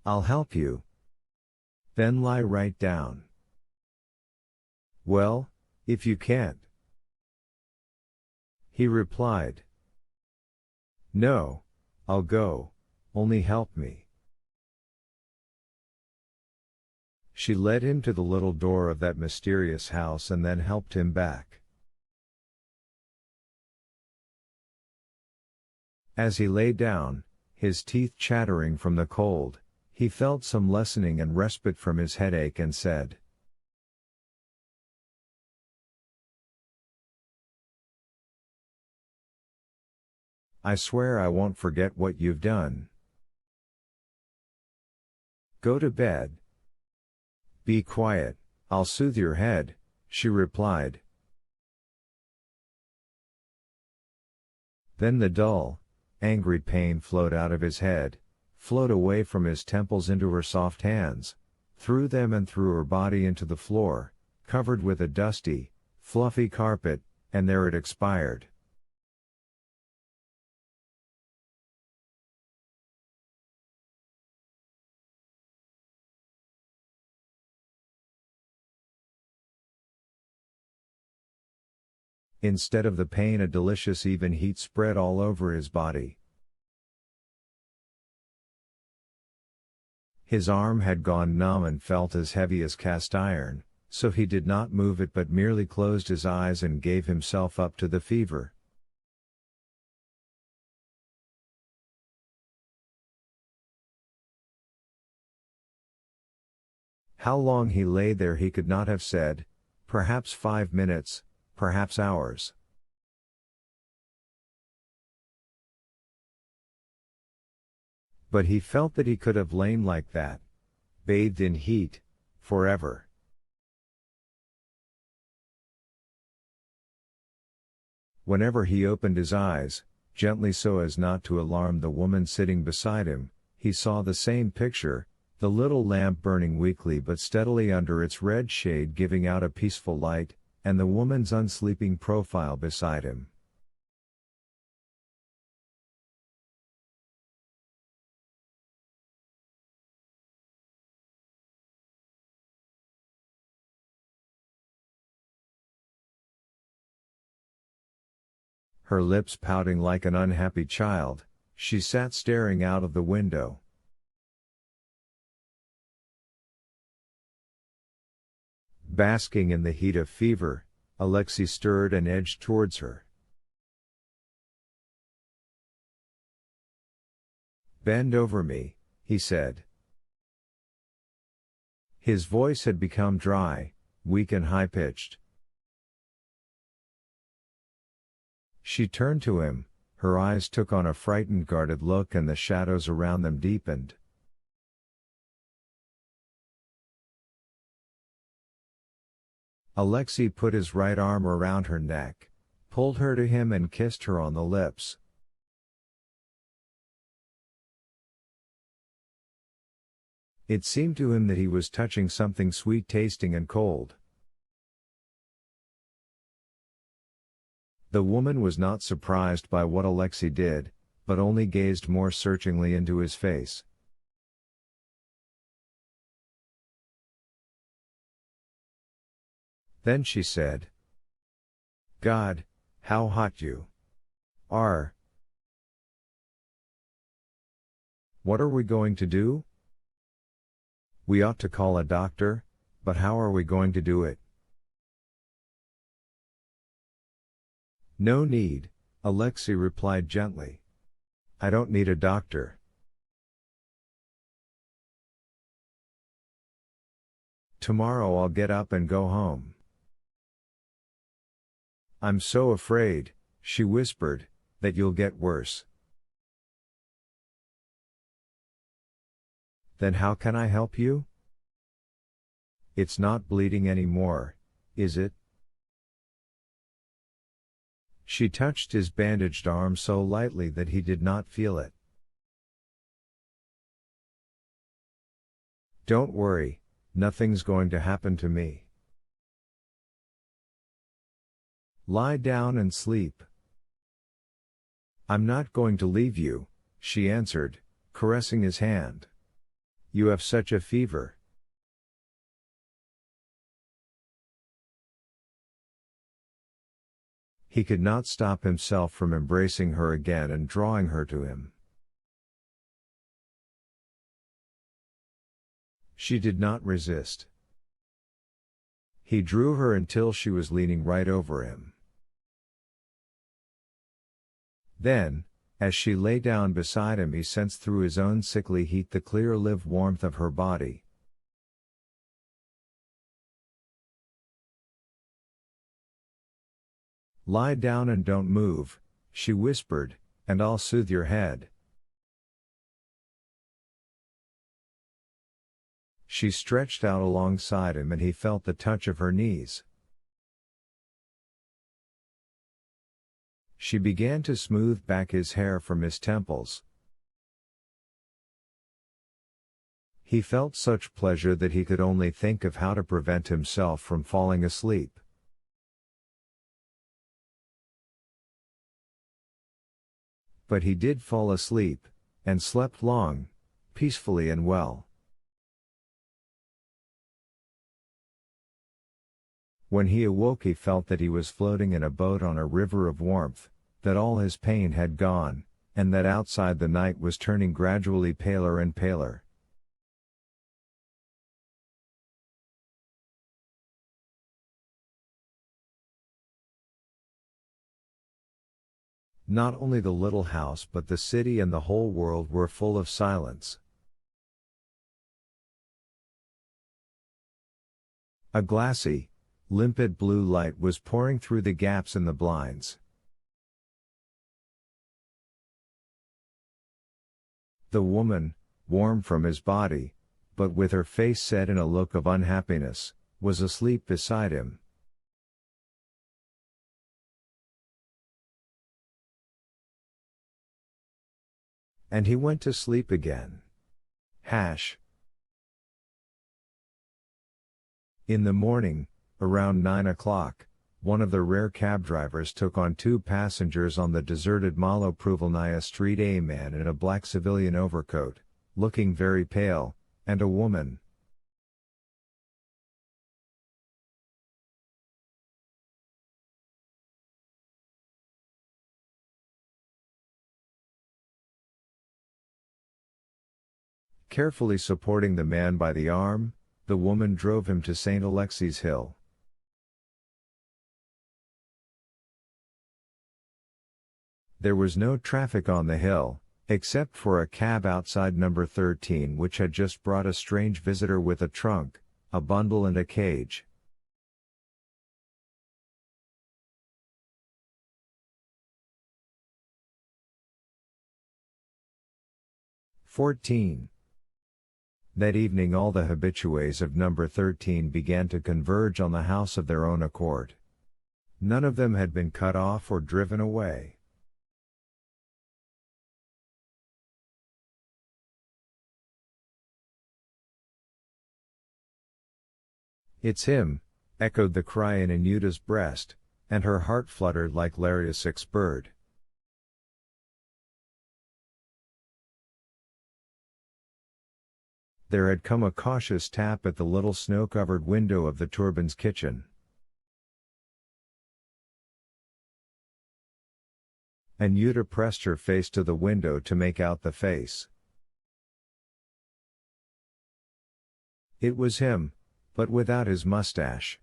I'll help you. Then lie right down. Well, if you can't. He replied. No, I'll go, only help me. She led him to the little door of that mysterious house and then helped him back. As he lay down, his teeth chattering from the cold, he felt some lessening and respite from his headache and said, I swear I won't forget what you've done. Go to bed. Be quiet, I'll soothe your head, she replied. Then the dull, angry pain flowed out of his head, flowed away from his temples into her soft hands, through them and through her body into the floor, covered with a dusty, fluffy carpet, and there it expired. Instead of the pain, a delicious even heat spread all over his body. His arm had gone numb and felt as heavy as cast iron, so he did not move it but merely closed his eyes and gave himself up to the fever. How long he lay there he could not have said, perhaps 5 minutes, perhaps hours. But he felt that he could have lain like that, bathed in heat, forever. Whenever he opened his eyes, gently so as not to alarm the woman sitting beside him, he saw the same picture, the little lamp burning weakly but steadily under its red shade giving out a peaceful light, and the woman's unsleeping profile beside him. Her lips pouting like an unhappy child, she sat staring out of the window. Basking in the heat of fever, Alexei stirred and edged towards her. Bend over me, he said. His voice had become dry, weak and high-pitched. She turned to him, her eyes took on a frightened guarded look and the shadows around them deepened. Alexei put his right arm around her neck, pulled her to him and kissed her on the lips. It seemed to him that he was touching something sweet-tasting and cold. The woman was not surprised by what Alexei did, but only gazed more searchingly into his face. Then she said, God, how hot you are. What are we going to do? We ought to call a doctor, but how are we going to do it? No need, Alexei replied gently. I don't need a doctor. Tomorrow I'll get up and go home. I'm so afraid, she whispered, that you'll get worse. Then how can I help you? It's not bleeding anymore, is it? She touched his bandaged arm so lightly that he did not feel it. Don't worry, nothing's going to happen to me. Lie down and sleep. I'm not going to leave you, she answered, caressing his hand. You have such a fever. He could not stop himself from embracing her again and drawing her to him. She did not resist. He drew her until she was leaning right over him. Then, as she lay down beside him, he sensed through his own sickly heat the clear live warmth of her body. Lie down and don't move, she whispered, and I'll soothe your head. She stretched out alongside him and he felt the touch of her knees. She began to smooth back his hair from his temples. He felt such pleasure that he could only think of how to prevent himself from falling asleep. But he did fall asleep, and slept long, peacefully and well. When he awoke he felt that he was floating in a boat on a river of warmth, that all his pain had gone, and that outside the night was turning gradually paler and paler. Not only the little house but the city and the whole world were full of silence. A glassy, limpid blue light was pouring through the gaps in the blinds. The woman, warm from his body, but with her face set in a look of unhappiness, was asleep beside him. And he went to sleep again. In the morning, around 9 o'clock, one of the rare cab drivers took on 2 passengers on the deserted Maloprovolnaya Street, a man in a black civilian overcoat, looking very pale, and a woman. Carefully supporting the man by the arm, the woman drove him to St. Alexei's Hill. There was no traffic on the hill, except for a cab outside number 13 which had just brought a strange visitor with a trunk, a bundle and a cage. That evening all the habitués of number 13 began to converge on the house of their own accord. None of them had been cut off or driven away. "It's him," echoed the cry in Anjuta's breast, and her heart fluttered like Lariusic's bird. There had come a cautious tap at the little snow-covered window of the Turbin's kitchen. Anjuta pressed her face to the window to make out the face. It was him, but without his mustache.